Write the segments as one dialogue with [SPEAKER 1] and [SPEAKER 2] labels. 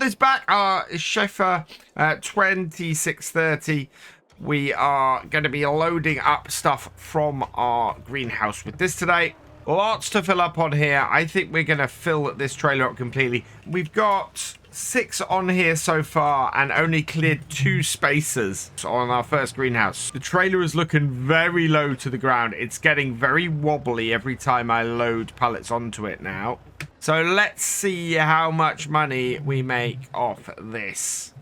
[SPEAKER 1] this back. Scheffer 2630. We are going to be loading up stuff from our greenhouse with this today. Lots to fill up on here. I think we're going to fill this trailer up completely. We've got 6 on here so far and only cleared 2 spaces on our first greenhouse. The trailer is looking very low to the ground. It's getting very wobbly every time I load pallets onto it now. So let's see how much money we make off this.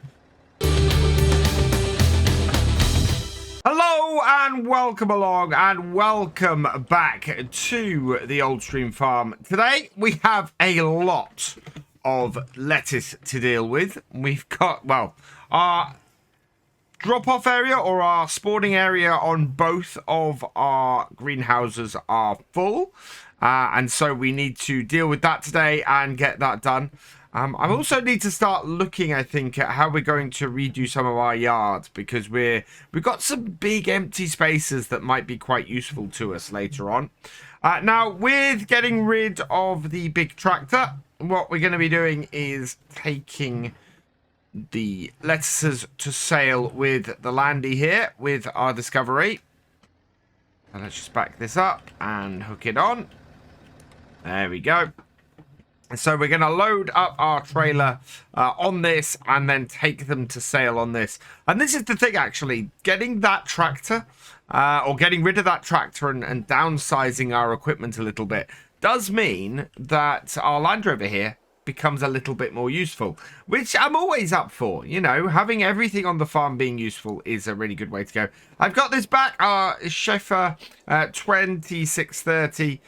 [SPEAKER 1] Hello and welcome along and welcome back to the Old Stream Farm. Today we have a lot of lettuce to deal with. We've got, well, our drop-off area or our spawning area on both of our greenhouses are full. And so we need to deal with that today and get that done. I also need to start looking, I think, at how we're going to redo some of our yards because we've got some big empty spaces that might be quite useful to us later on. Now, with getting rid of the big tractor, what we're going to be doing is taking the lettuces to sale with the landy here with our discovery. So let's just back this up and hook it on. There we go. So we're going to load up our trailer on this and then take them to sale on this. And this is the thing, actually. Getting that tractor or getting rid of that tractor and downsizing our equipment a little bit does mean that our Land Rover here becomes a little bit more useful, which I'm always up for. You know, having everything on the farm being useful is a really good way to go. I've got this back, Scheffer 2630.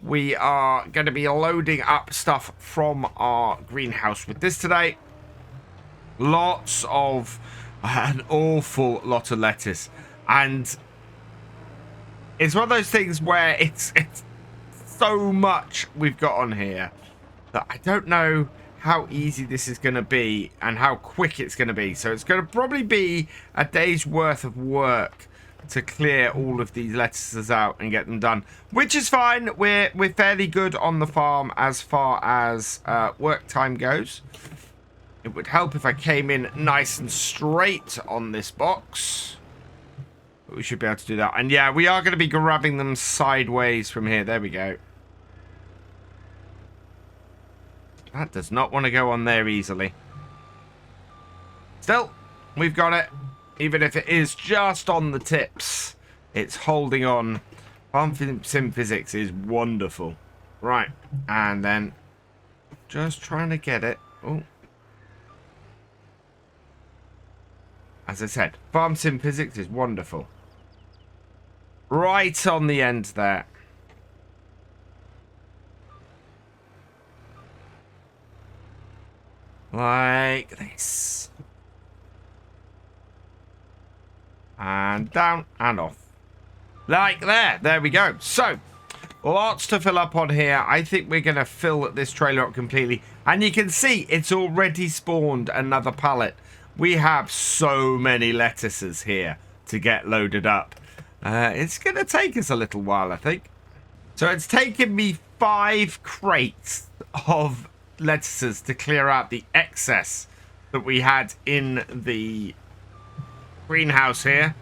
[SPEAKER 1] We are going to be loading up stuff from our greenhouse with this today. Lots of, an awful lot of lettuce. And it's one of those things where it's so much we've got on here that I don't know how easy this is going to be and how quick it's going to be. So it's going to probably be a day's worth of work to clear all of these lettuces out and get them done, which is fine. We're fairly good on the farm as far as work time goes. It would help if I came in nice and straight on this box, but we should be able to do that. And yeah, we are going to be grabbing them sideways from here. There we go. That does not want to go on there easily. Still, we've got it. Even if it is just on the tips, it's holding on. Farm Sim Physics is wonderful. Right, and then just trying to get it. Oh, as I said, Farm Sim Physics is wonderful. Right on the end there. Like this. And down and off. Like there. There we go. So, lots to fill up on here. I think we're going to fill this trailer up completely. And you can see it's already spawned another pallet. We have so many lettuces here to get loaded up. It's going to take us a little while, I think. So it's taken me 5 crates of lettuces to clear out the excess that we had in the greenhouse here.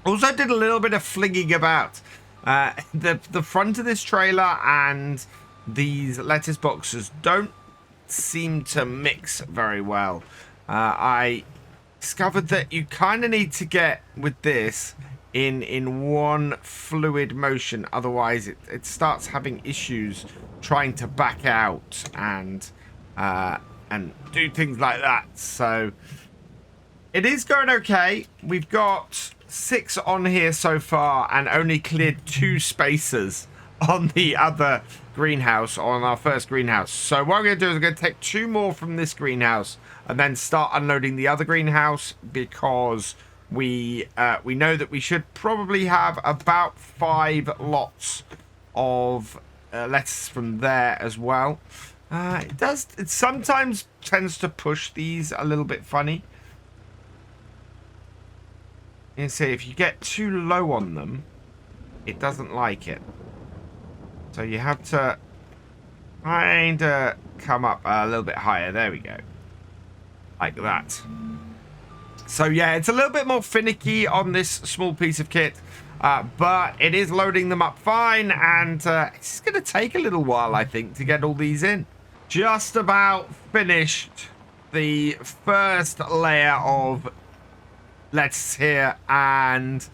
[SPEAKER 1] Also did a little bit of flinging about. The front of this trailer and these lettuce boxes don't seem to mix very well. I discovered that you kind of need to get with this in one fluid motion, otherwise it starts having issues trying to back out and do things like that. So it is going okay. We've got 6 on here so far and only cleared 2 spaces on the other greenhouse, on our first greenhouse. So what I'm going to do is I'm going to take 2 more from this greenhouse and then start unloading the other greenhouse, because we know that we should probably have about 5 lots of lettuce from there as well. It sometimes tends to push these a little bit funny. You see, if you get too low on them, it doesn't like it. So you have to kind of come up a little bit higher. There we go. like that. So yeah, it's a little bit more finicky on this small piece of kit, but it is loading them up fine, and it's going to take a little while, I think, to get all these in. Just about finished the first layer of lettuce here, and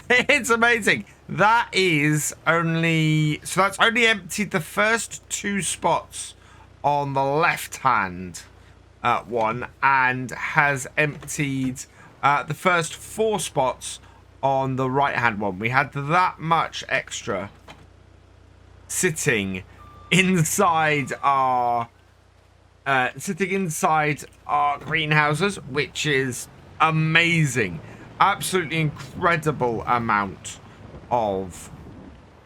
[SPEAKER 1] it's amazing. That is only, so that's only emptied the first 2 spots on the left hand one, and has emptied the first 4 spots on the right hand one. We had that much extra sitting inside our greenhouses, which is amazing. Absolutely incredible amount of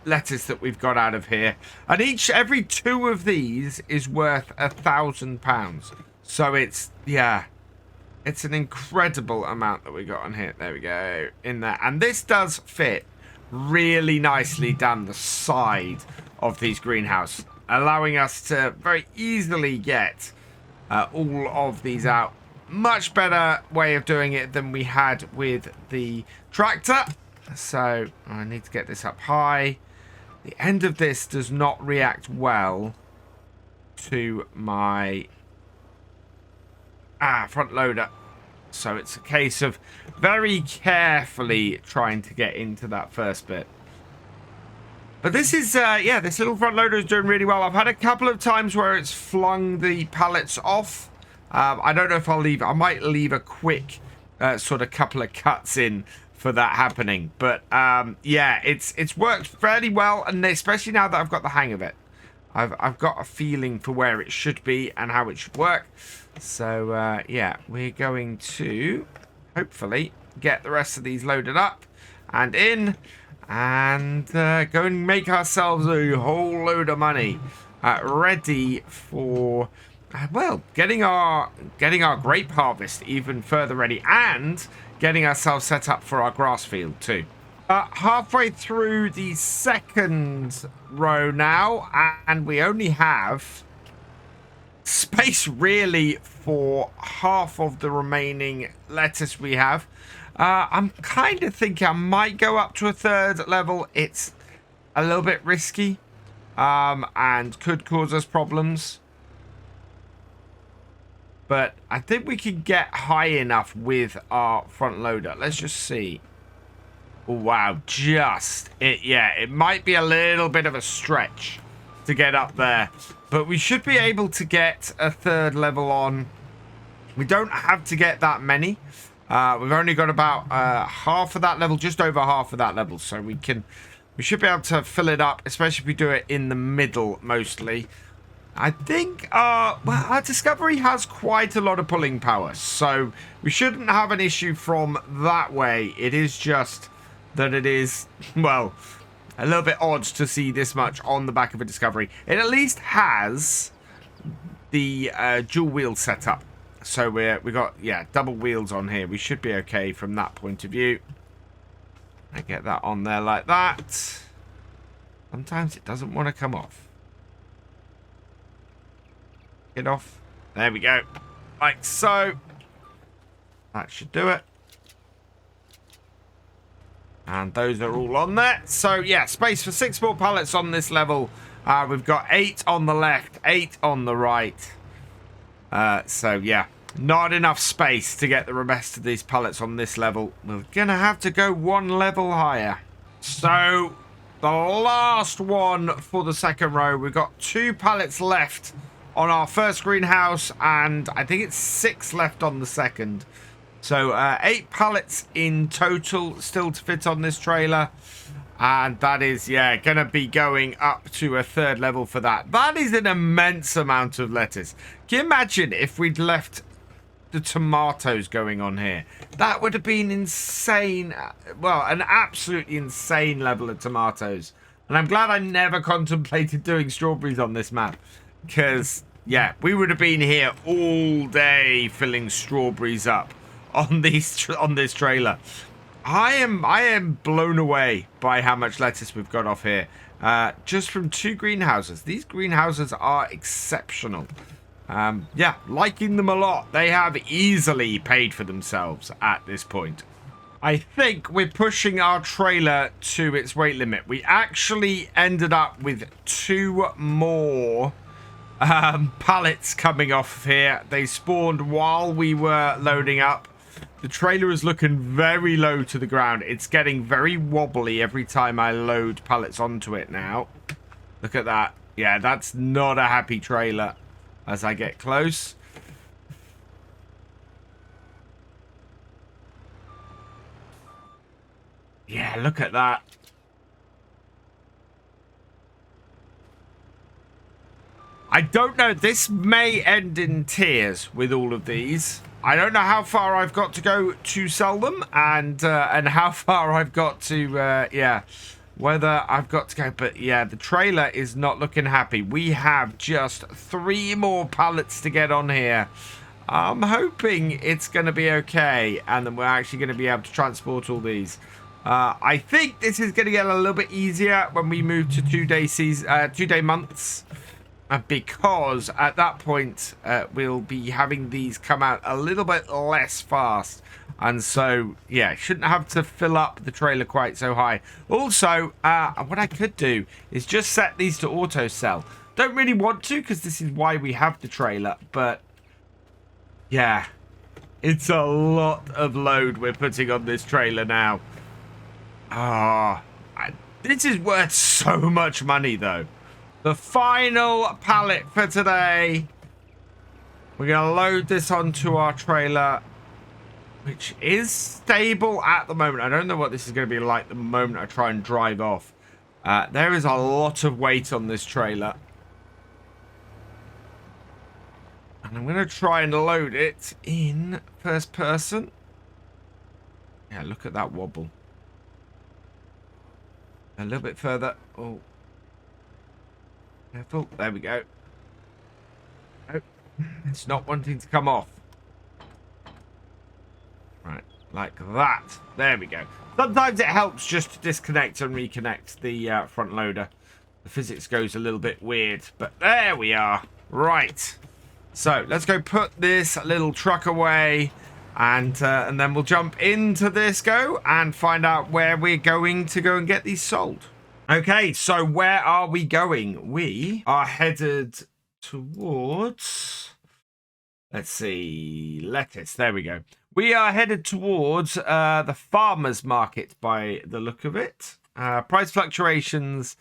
[SPEAKER 1] lettuce that we've got out of here, and every 2 of these is worth £1,000. So it's, yeah, it's an incredible amount that we got on here. There we go, in there. And this does fit really nicely down the side of these greenhouses, allowing us to very easily get all of these out. Much better way of doing it than we had with the tractor. So I need to get this up high. The end of this does not react well to my front loader, so it's a case of very carefully trying to get into that first bit. But this is yeah, this little front loader is doing really well. I've had a couple of times where it's flung the pallets off. I don't know if I'll leave, I might leave a quick sort of couple of cuts in for that happening, but yeah, it's worked fairly well, and especially now that I've got the hang of it, I've got a feeling for where it should be and how it should work. So yeah, we're going to hopefully get the rest of these loaded up and in, and go and make ourselves a whole load of money, ready for well, getting our grape harvest even further ready, and getting ourselves set up for our grass field too. Halfway through the second row now, and we only have space really for half of the remaining lettuce we have. I'm kind of thinking I might go up to a 3rd level. It's a little bit risky, and could cause us problems. But I think we can get high enough with our front loader. Let's just see. Oh, wow, yeah, it might be a little bit of a stretch to get up there, but we should be able to get a 3rd level on. We don't have to get that many. We've only got about half of that level, just over half of that level, so we should be able to fill it up, especially if we do it in the middle mostly. I think well, our discovery has quite a lot of pulling power, so we shouldn't have an issue from that way. It is just that it is, well, a little bit odd to see this much on the back of a discovery. It at least has the dual wheel setup, so we got, yeah, double wheels on here. We should be okay from that point of view. I get that on there like that. Sometimes it doesn't want to come off. Get off. There we go. Like so. That should do it. And those are all on there. So yeah, space for 6 more pallets on this level. We've got 8 on the left, 8 on the right. So yeah, not enough space to get the rest of these pallets on this level. We're gonna have to go 1 level higher. So the last one for the second row, we've got 2 pallets left on our first greenhouse, and I think it's 6 left on the second. So 8 pallets in total still to fit on this trailer, and that is, yeah, gonna be going up to a 3rd level for that. That is an immense amount of lettuce. Can you imagine if we'd left the tomatoes going on here? That would have been insane. Well, an absolutely insane level of tomatoes. And I'm glad I never contemplated doing strawberries on this map, because yeah, we would have been here all day filling strawberries up on this trailer. I am blown away by how much lettuce we've got off here, just from 2 greenhouses. These greenhouses are exceptional. Yeah, liking them a lot. They have easily paid for themselves at this point. I think we're pushing our trailer to its weight limit. We actually ended up with 2 more pallets coming off here. They spawned while we were loading up. The trailer is looking very low to the ground. It's getting very wobbly every time I load pallets onto it now. Look at that. Yeah, that's not a happy trailer as I get close. Yeah, look at that. I don't know. This may end in tears with all of these. I don't know how far I've got to go to sell them, and how far I've got to, yeah, whether I've got to go. But yeah, the trailer is not looking happy. We have just 3 more pallets to get on here. I'm hoping it's going to be okay, and then we're actually going to be able to transport all these. I think this is going to get a little bit easier when we move to 2-day months. Because at that point, we'll be having these come out a little bit less fast. And so, yeah, shouldn't have to fill up the trailer quite so high. Also, what I could do is just set these to auto sell. Don't really want to, because this is why we have the trailer. But, yeah, it's a lot of load we're putting on this trailer now. This is worth so much money, though. The final pallet for today. We're going to load this onto our trailer, which is stable at the moment. I don't know what this is going to be like the moment I try and drive off. There is a lot of weight on this trailer. And I'm going to try and load it in first person. Yeah, look at that wobble. A little bit further. Oh. Careful. There we go. Oh, it's not wanting to come off. Right, like that. There we go. Sometimes it helps just to disconnect and reconnect the front loader. The physics goes a little bit weird, but there we are. Right. So let's go put this little truck away, and then we'll jump into this and find out where we're going to go and get these sold. Okay, so where are we going? We are headed towards, let's see, lettuce. There we go. We are headed towards the farmer's market by the look of it. Price fluctuations.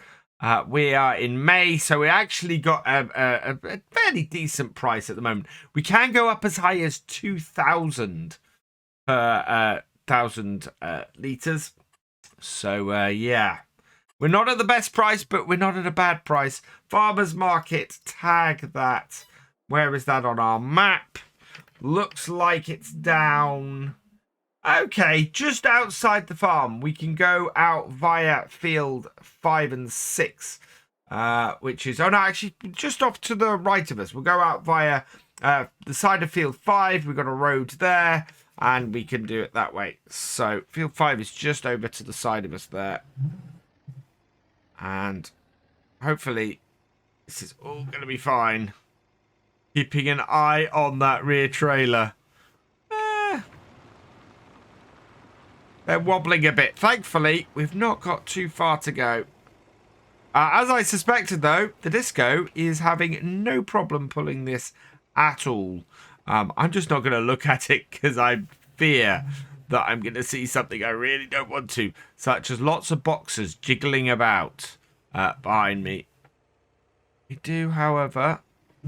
[SPEAKER 1] We are in May, so we actually got a fairly decent price at the moment. We can go up as high as 2,000 per 1,000 litres. So, yeah. We're not at the best price, but we're not at a bad price. Farmer's market, tag that. Where is that on our map? Looks like it's down. Okay, just outside the farm. We can go out via field 5 and 6, which is, oh no, actually just off to the right of us. We'll go out via the side of field 5. We've got a road there, and we can do it that way. So field 5 is just over to the side of us there. And hopefully this is all going to be fine. Keeping an eye on that rear trailer. They're wobbling a bit. Thankfully, we've not got too far to go. As I suspected, though, the disco is having no problem pulling this at all. I'm just not going to look at it because I fear that I'm going to see something I really don't want to, such as lots of boxes jiggling about behind me. We do, however,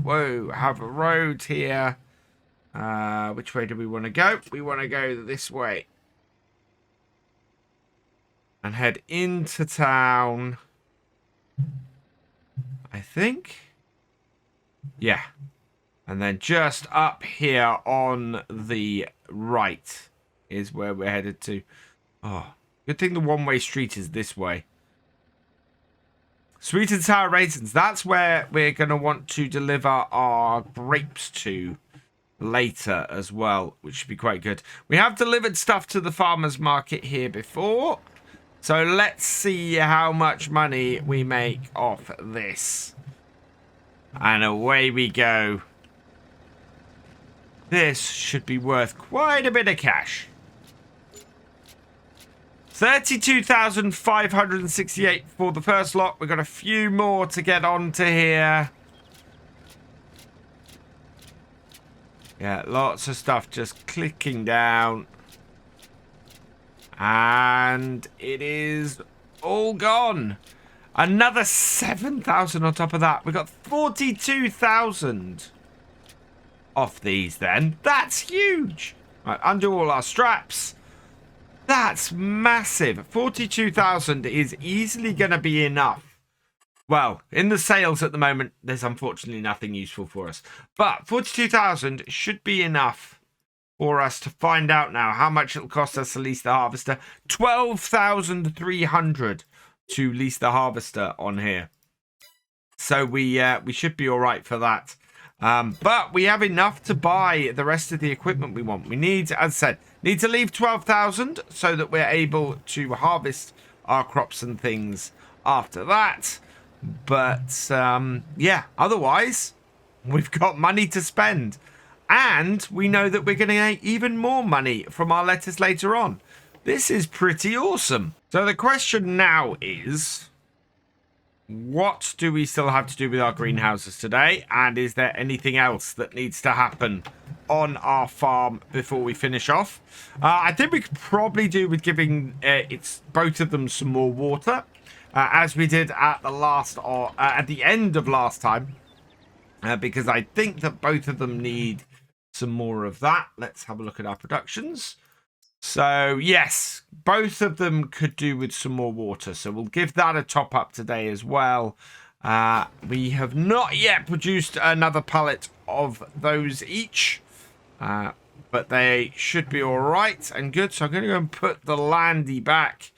[SPEAKER 1] have a road here. Which way do we want to go? We want to go this way. And head into town. I think. Yeah. And then just up here on the right is where we're headed to. Oh, good thing the one-way street is this way. Sweet and sour raisins. That's where we're going to want to deliver our grapes to later as well, which should be quite good. We have delivered stuff to the farmer's market here before. So let's see how much money we make off this. And away we go. This should be worth quite a bit of cash. 32,568 for the first lot. We've got a few more to get onto here. Yeah, lots of stuff just clicking down. And it is all gone. Another 7,000 on top of that. We've got 42,000 off these then. That's huge. Right, undo all our straps. That's massive. 42,000 is easily going to be enough. Well, in the sales at the moment, there's unfortunately nothing useful for us. But 42,000 should be enough for us to find out now how much it'll cost us to lease the harvester. 12,300 to lease the harvester on here. So we should be all right for that. But we have enough to buy the rest of the equipment we want. We need, as I said, need to leave 12,000 so that we're able to harvest our crops and things after that. But, yeah, otherwise, we've got money to spend. And we know that we're going to get even more money from our lettuce later on. This is pretty awesome. So the question now is, what do we still have to do with our greenhouses today? And is there anything else that needs to happen on our farm before we finish off? I think we could probably do with giving both of them some more water. As we did at the end of last time, because I think that both of them need some more of that. Let's have a look at our productions. So yes, both of them could do with some more water. So we'll give that a top up today as well. We have not yet produced another pallet of those each, but they should be all right and good. So I'm going to go and put the landy back.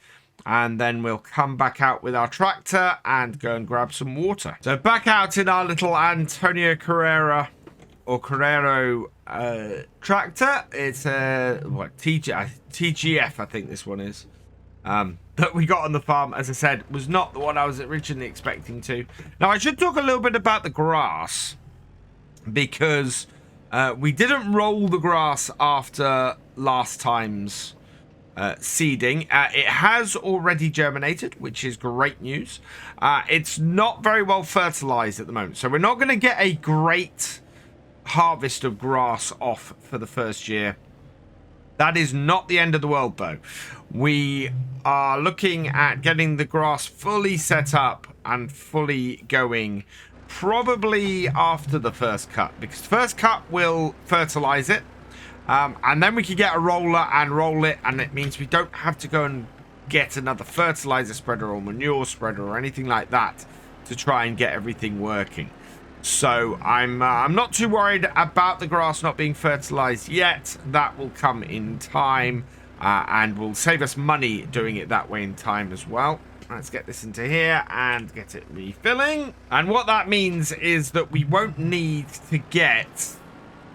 [SPEAKER 1] And then we'll come back out with our tractor and go and grab some water. So back out in our little Antonio Carrera or Carrero tractor. It's a TGF, I think this one is. That we got on the farm, as I said, was not the one I was originally expecting to. Now I should talk a little bit about the grass, because we didn't roll the grass after last time's seeding. It has already germinated, which is great news. It's not very well fertilized at the moment, so we're not going to get a great harvest of grass off for the first year. That is not the end of the world, though. We are looking at getting the grass fully set up and fully going probably after the first cut, because the first cut will fertilize it. And then we can get a roller and roll it, and it means we don't have to go and get another fertilizer spreader or manure spreader or anything like that to try and get everything working. So I'm not too worried about the grass not being fertilized yet. That will come in time, and will save us money doing it that way in time as well. Let's get this into here and get it refilling. And what that means is that we won't need to get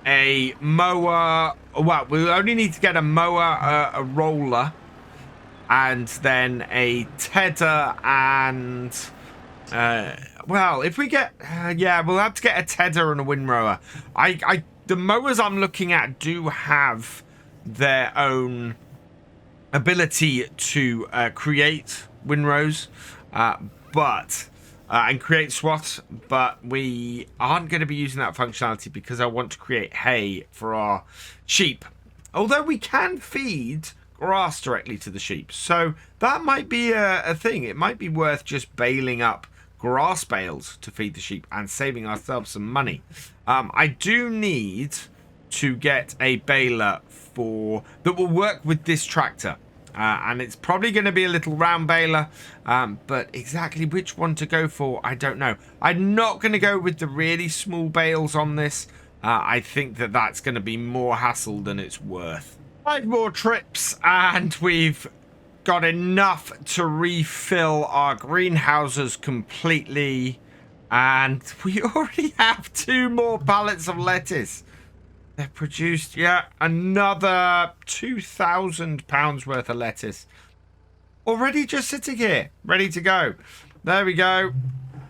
[SPEAKER 1] a mower. Well, we'll only need to get a mower, a roller, and then a tedder and well, if we get yeah, we'll have to get a tedder and a windrower. The mowers I'm looking at do have their own ability to create windrows, but and create swaths, but we aren't going to be using that functionality because I want to create hay for our sheep. Although we can feed grass directly to the sheep, so that might be a thing. It might be worth just baling up grass bales to feed the sheep and saving ourselves some money. I do need to get a baler that will work with this tractor. And it's probably going to be a little round baler, but exactly which one to go for, I don't know. I'm not going to go with the really small bales on this. I think that that's going to be more hassle than it's worth. 5 more trips, and we've got enough to refill our greenhouses completely. And we already have 2 more pallets of lettuce. They've produced, yeah, another £2,000 worth of lettuce. Already just sitting here, ready to go. There we go.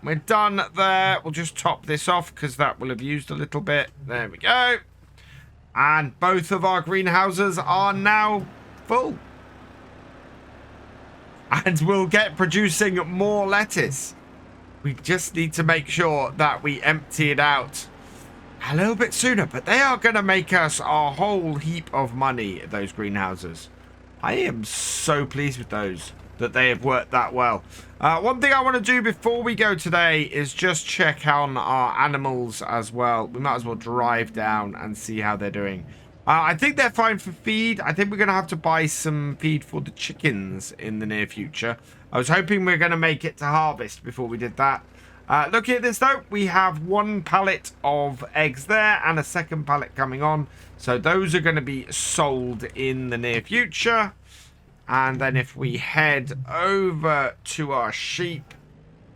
[SPEAKER 1] We're done there. We'll just top this off because that will have used a little bit. There we go. And both of our greenhouses are now full. And we'll get producing more lettuce. We just need to make sure that we empty it out a little bit sooner. But they are going to make us a whole heap of money, those greenhouses. I am so pleased with those, that they have worked that well. One thing I want to do before we go today is just check on our animals as well. We might as well drive down and see how they're doing. I think they're fine for feed. I think we're going to have to buy some feed for the chickens in the near future. I was hoping we were going to make it to harvest before we did that. Looking at this though, we have 1 pallet of eggs there and a 2nd pallet coming on. So those are going to be sold in the near future. And then if we head over to our sheep,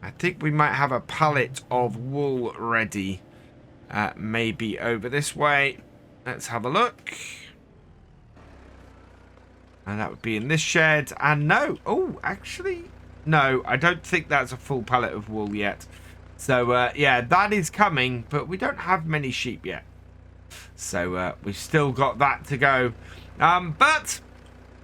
[SPEAKER 1] I think we might have a pallet of wool ready. Maybe over this way. Let's have a look. And that would be in this shed. And no. Oh, actually, no. I don't think that's a full pallet of wool yet. So, yeah, that is coming. But we don't have many sheep yet. So, we've still got that to go. But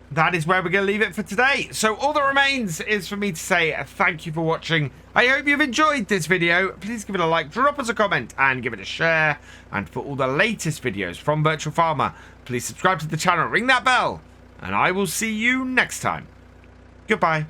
[SPEAKER 1] that is where we're going to leave it for today. So, all that remains is for me to say thank you for watching. I hope you've enjoyed this video. Please give it a like, drop us a comment, and give it a share. And for all the latest videos from Virtual Farmer, please subscribe to the channel, ring that bell, and I will see you next time. Goodbye.